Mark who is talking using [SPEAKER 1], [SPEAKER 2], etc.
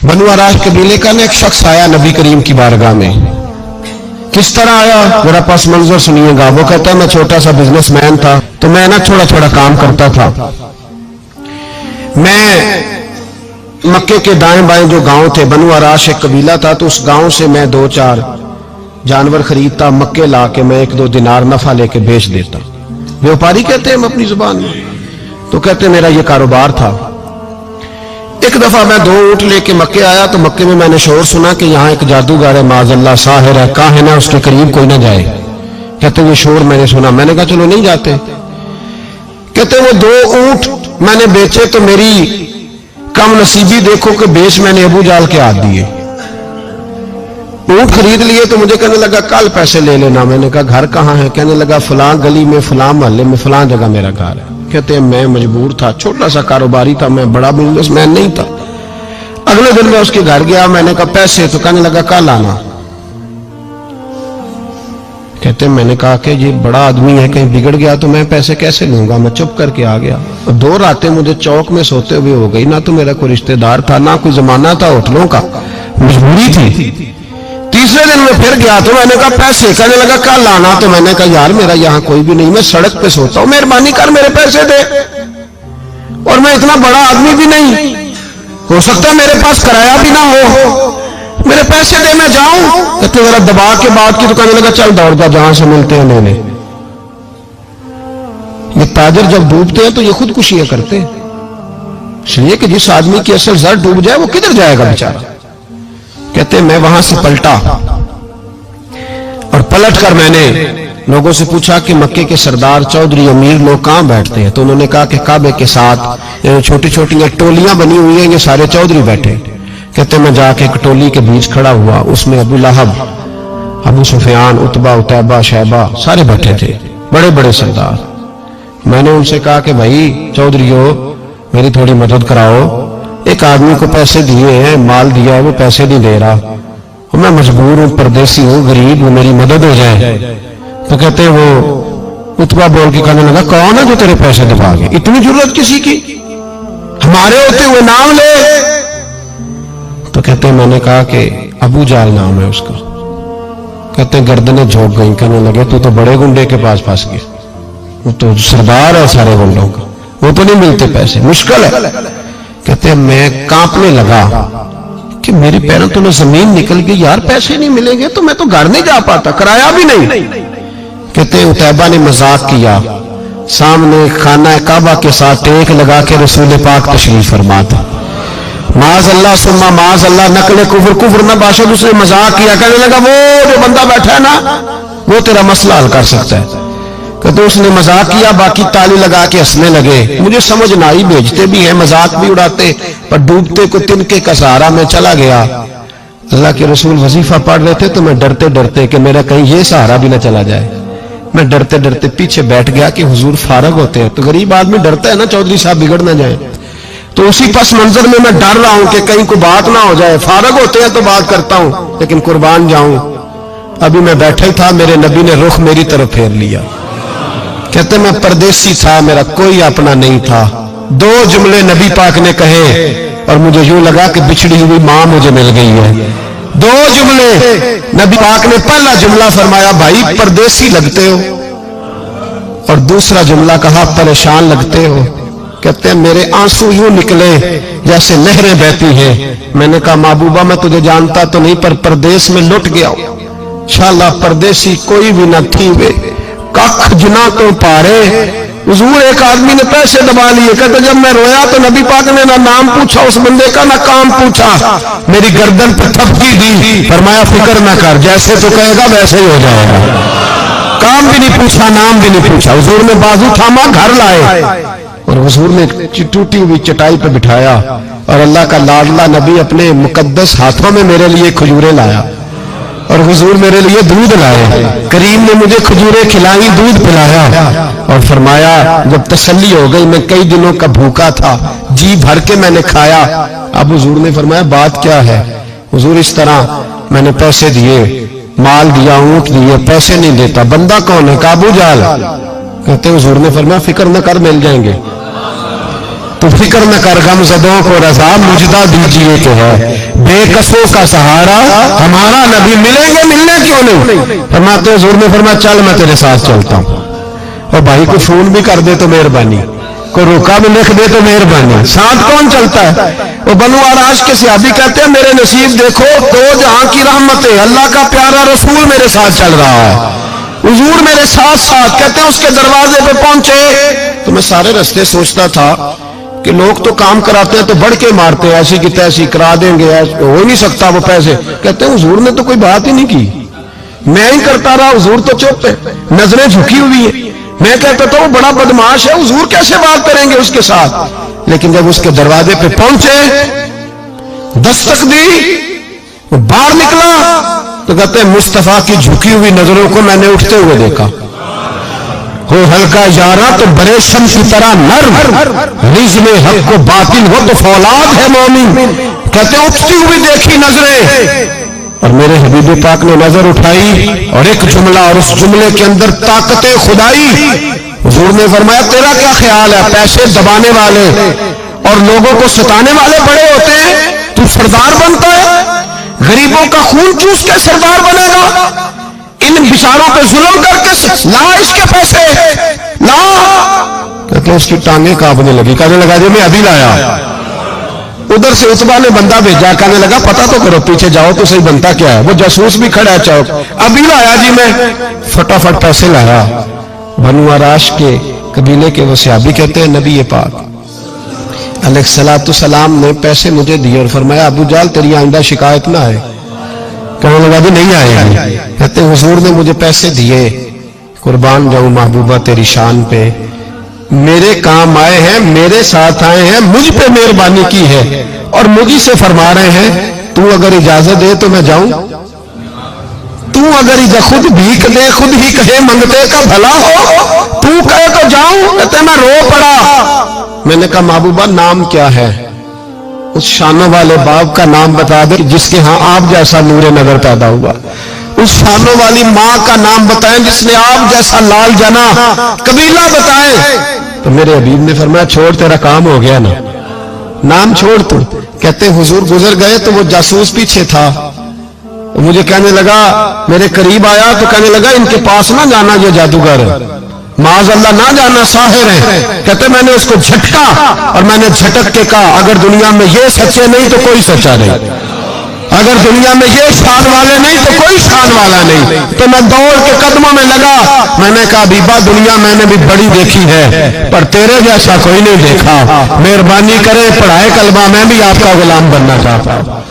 [SPEAKER 1] बनु आराश कबीले का एक शख्स आया नबी करीम की बारगाह में। किस तरह आया मेरा पास मंजर सुनिएगा। वो कहता है मैं छोटा सा बिजनेसमैन था, तो मैं ना थोड़ा थोड़ा काम करता था। मैं मक्के के दाएं बाएं जो गांव थे, बनु आराश एक कबीला था, तो उस गांव से मैं 2-4 जानवर खरीदता, मक्के ला के मैं 1-2 दिनार नफा लेके बेच देता। व्यापारी कहते हैं हम अपनी जुबान में, तो कहते मेरा ये कारोबार था। एक दफा मैं 2 ऊंट लेके मक्के आया, तो मक्के में मैंने शोर सुना कि यहाँ एक जादूगर है, माज़अल्लाह साहिर है, काहिन है, उसके करीब कोई ना जाए। कहते ये शोर मैंने सुना। मैंने कहा चलो नहीं जाते। कहते वो 2 ऊंट मैंने बेचे तो मेरी कम नसीबी देखो कि बेच मैंने अबू जाल के हाथ दिए। ऊंट खरीद लिए तो मुझे कहने लगा कल पैसे ले लेना। मैंने कहा घर कहाँ है? कहने लगा फलां गली में, फलां मोहल्ले में, फलां जगह मेरा घर है। कहते हैं मैं मजबूर था, छोटा सा कारोबारी था, मैं बड़ा बिजनेसमैन नहीं था। अगले दिन मैं उसके घर गया, मैंने कहा पैसे, तो कहने लगा कल आना। कहते मैंने कहा कि ये बड़ा आदमी है, कहीं बिगड़ गया तो मैं पैसे कैसे लूंगा। मैं चुप करके आ गया। 2 रातें मुझे चौक में सोते हुए हो गई। ना तो मेरा कोई रिश्तेदार था, ना कोई जमाना था होटलों का, मजबूरी थी। तीसरे दिन मैं फिर गया तो मैंने कहा पैसे, कहने लगा कल आना। तो मैंने कहा यार मेरा यहाँ कोई भी नहीं, मैं सड़क पे सोता हूँ, मेहरबानी कर मेरे पैसे दे, और मैं इतना बड़ा आदमी भी नहीं, हो सकता है मेरे पास किराया भी ना हो, मेरे पैसे दे मैं जाऊं। कहते जरा दबा के बात की। तो कहने लगा चल दौड़ जा, जहां से मिलते हैं लेने। ये ताजर जब डूबते हैं तो ये खुदकुशियां करते हैं, इसलिए कि जिस आदमी की असल जर डूब जाए वो किधर जाएगा बेचारा। कहते मैं वहां से पलटा, और पलट कर मैंने लोगों से पूछा कि मक्के के सरदार, चौधरी, अमीर लोग कहां बैठते हैं। तो उन्होंने कहा कि काबे के साथ छोटी छोटी टोलियां बनी हुई हैं, ये सारे चौधरी बैठे। कहते मैं जाके एक टोली के बीच खड़ा हुआ, उसमें अबू लहब, अबू सुफियान, उतबा, उतैबा, शैबा सारे बैठे थे, बड़े बड़े सरदार। मैंने उनसे कहा कि भाई चौधरीओ मेरी थोड़ी मदद कराओ, एक आदमी को पैसे दिए हैं, माल दिया है, वो पैसे नहीं दे रहा, और मैं मजबूर हूं, परदेसी हूं, गरीब हूं, मेरी मदद हो जाए। तो कहते वो उतबा बोल के कहने लगा कौन है जो तेरे पैसे दबागे, इतनी जरूरत किसी की, हमारे होते हुए नाम ले। तो कहते मैंने कहा कि अबू जाल नाम है उसका। कहते गर्दनें झोंक गई। कहने लगे तू तो बड़े गुंडे के पास फंस गया, वो तो सरदार है सारे गुंडों का, वो तो नहीं मिलते पैसे, मुश्किल है। कहते मैं कांपने लगा कि मेरे पैरों तो जमीन निकल गई, यार पैसे नहीं मिलेंगे तो मैं तो घर नहीं जा पाता, किराया भी नहीं। कहते उतैबा ने मजाक किया, सामने खाना काबा के साथ टेक लगा के रसूल पाक तशरीफ फरमा था। माज अल्लाह सुम्मा माज अल्लाह, नकले कुफर, कुफर ना बाशद, उसने मजाक किया। कहने लगा वो जो बंदा बैठा है ना, वो तेरा मसला हल कर सकता है। कहते उसने मजाक किया, बाकी ताली लगा के हंसने लगे। मुझे समझ ना आई, भेजते भी हैं, मजाक भी उड़ाते, पर डूबते को तिनके का सहारा में चला गया। अल्लाह के रसूल वजीफा पढ़ रहे थे, तो मैं डरते डरते कि मेरा कहीं ये सहारा भी ना चला जाए, मैं डरते डरते पीछे बैठ गया कि हुजूर फारग होते हैं। तो गरीब आदमी डरता है ना, चौधरी साहब बिगड़ ना जाए। तो उसी पस मंजर में मैं डर रहा हूं कि कहीं कोई बात ना हो जाए, फारग होते हैं तो बात करता हूं, लेकिन कुर्बान जाऊं। अभी मैं बैठा ही था, मेरे नबी ने रुख मेरी तरफ फेर लिया। कहते मैं परदेसी था, मेरा कोई अपना नहीं था। 2 जुमले नबी पाक ने कहे और मुझे यूं लगा कि बिछड़ी हुई मां मुझे मिल गई है। 2 जुमले नबी पाक ने, पहला जुमला फरमाया भाई परदेसी लगते हो, और दूसरा जुमला कहा परेशान लगते हो। कहते हैं मेरे आंसू यूं निकले जैसे नहरें बहती हैं। मैंने कहा महबूबा मैं तुझे जानता तो नहीं, पर परदेश में लुट गया हूं। शाला परदेसी कोई भी न थी वे, कख जुना तो पारे। हुजूर एक आदमी ने पैसे दबा लिए। कहते जब मैं रोया तो नबी पाक ने ना नाम पूछा उस बंदे का, ना काम पूछा, मेरी गर्दन पे थपकी दी, फरमाया फिक्र ना कर, जैसे तो कहेगा वैसे ही हो जाएगा। काम भी नहीं पूछा, नाम भी नहीं पूछा। हुजूर ने बाजू थामा, घर लाए, और हुजूर ने टूटी हुई चटाई पे बिठाया, और अल्लाह का लाडला नबी अपने मुकद्दस हाथों में मेरे लिए खजूरें लाया, और हुजूर मेरे लिए दूध लाए। करीम ने मुझे खजूरें खिलाई, दूध पिलाया, और फरमाया जब तसल्ली हो गई, मैं कई दिनों का भूखा था, जी भर के मैंने खाया। अब हुजूर ने फरमाया बात क्या है। हुजूर इस तरह मैंने पैसे दिए, माल दिया, ऊंट दिए, पैसे नहीं देता। बंदा कौन है? अबू जाल। कहते हुजूर ने फरमाया फिक्र न कर, मिल जाएंगे। تو فکر نہ کر غمزدوں کو رضا مجدہ دیجیے کہ ہے بے کسوں کا سہارا ہمارا نبی، ملیں گے ملنے کیوں نہیں؟ فرماتے حضور نے فرمایا چل میں تیرے ساتھ چلتا ہوں، اور بھائی کو فون بھی کر دے تو مہربانی، کوئی روکا بھی لکھ دے تو مہربانی، ساتھ کون چلتا ہے؟ وہ بنو آراش کے صحابی کہتے ہیں میرے نصیب دیکھو، دو جہاں کی رحمت ہے، اللہ کا پیارا رسول میرے ساتھ چل رہا ہے، حضور میرے ساتھ ساتھ۔ کہتے ہیں اس کے دروازے پہ پہنچے تو میں سارے رستے سوچتا تھا کہ لوگ تو کام کراتے ہیں تو بڑھ کے مارتے ہیں، ایسی کی تیسی کرا دیں گے، ہو ہی نہیں سکتا وہ پیسے۔ کہتے ہیں حضور نے تو کوئی بات ہی نہیں کی، میں ہی کرتا رہا، حضور تو چپ ہے، نظریں جھکی ہوئی ہیں۔ میں کہتا تھا وہ بڑا بدماش ہے، حضور کیسے بات کریں گے اس کے ساتھ؟ لیکن جب اس کے دروازے پہ پہنچے، دستک دی، وہ باہر نکلا تو کہتے ہیں مصطفیٰ کی جھکی ہوئی نظروں کو میں نے اٹھتے ہوئے دیکھا۔ ہو ہلکا یارا تو برے شم کی طرح نرم، رجل حق کو باطل ہو تو فولاد ہے مومن۔ کہتے ہیں اٹھتی ہوئی دیکھی نظریں، اور میرے حبیب پاک نے نظر اٹھائی اور ایک جملہ، اور اس جملے کے اندر طاقت خدائی۔ حضور نے فرمایا تیرا کیا خیال ہے؟ پیسے دبانے والے اور لوگوں کو ستانے والے بڑے ہوتے ہیں، تو سردار بنتا ہے؟ غریبوں کا خون چوس کے سردار بنے گا؟ ان بیچاروں پہ ظلم کر کے لا اس کے پیسے لا۔ کہتے ہیں اس کی ٹانگیں کانپنے لگی، کہنے لگا جی میں ابھی لایا۔ ادھر سے عتبہ نے بندہ بھیجا، کہنے لگا پتہ تو کرو، پیچھے جاؤ تو صحیح بنتا کیا ہے۔ وہ جاسوس بھی کھڑا ہے چوک، ابھی لایا جی میں، فٹافٹ پیسے لایا۔ بنو آراش کے قبیلے کے وہ صحابی کہتے ہیں نبی پاک علیہ الصلوۃ والسلام نے پیسے مجھے دیے اور فرمایا ابو جال تیری آئندہ شکایت نہ آئے۔ کہنے لگا بھی نہیں آئے گی۔ کہتے ہیں حضور نے مجھے پیسے دیے، قربان جاؤں محبوبہ تیری شان پہ، میرے کام آئے ہیں، میرے ساتھ آئے ہیں، مجھ پہ مہربانی کی ہے، اور مجھے سے فرما رہے ہیں تو اگر اجازت دے تو میں جاؤں، تو اگر خود بھیک دے، خود ہی کہے منگتے کا بھلا ہو، تو کہے تو جاؤں۔ کہتے ہیں میں رو پڑا۔ میں نے کہا محبوبہ نام کیا ہے؟ اس شانوں والے باپ کا نام بتا دے جس کے ہاں آپ جیسا نور نظر پیدا ہوا، اس شانوں والی ماں کا نام بتائیں جس نے آپ جیسا لال جنا، قبیلہ بتائیں۔ تو میرے حبیب نے فرمایا چھوڑ تیرا کام ہو گیا نا، نام چھوڑ تو۔ کہتے حضور گزر گئے تو وہ جاسوس پیچھے تھا، مجھے کہنے لگا، میرے قریب آیا تو کہنے لگا ان کے پاس نہ جانا، یہ جادوگر ہے، معاذ اللہ نہ جانا، ساحر ہے۔ کہتے میں نے اس کو جھٹکا اور میں نے جھٹک کے کہا اگر دنیا میں یہ سچے نہیں تو کوئی سچا نہیں، اگر دنیا میں یہ شان والے نہیں تو کوئی شان والا نہیں۔ تو میں دوڑ کے قدموں میں لگا، میں نے کہا بیبا دنیا میں نے بھی بڑی دیکھی ہے پر تیرے جیسا کوئی نہیں دیکھا، مہربانی کرے پڑھائے کلمہ، میں بھی آپ کا غلام بننا چاہتا ہوں۔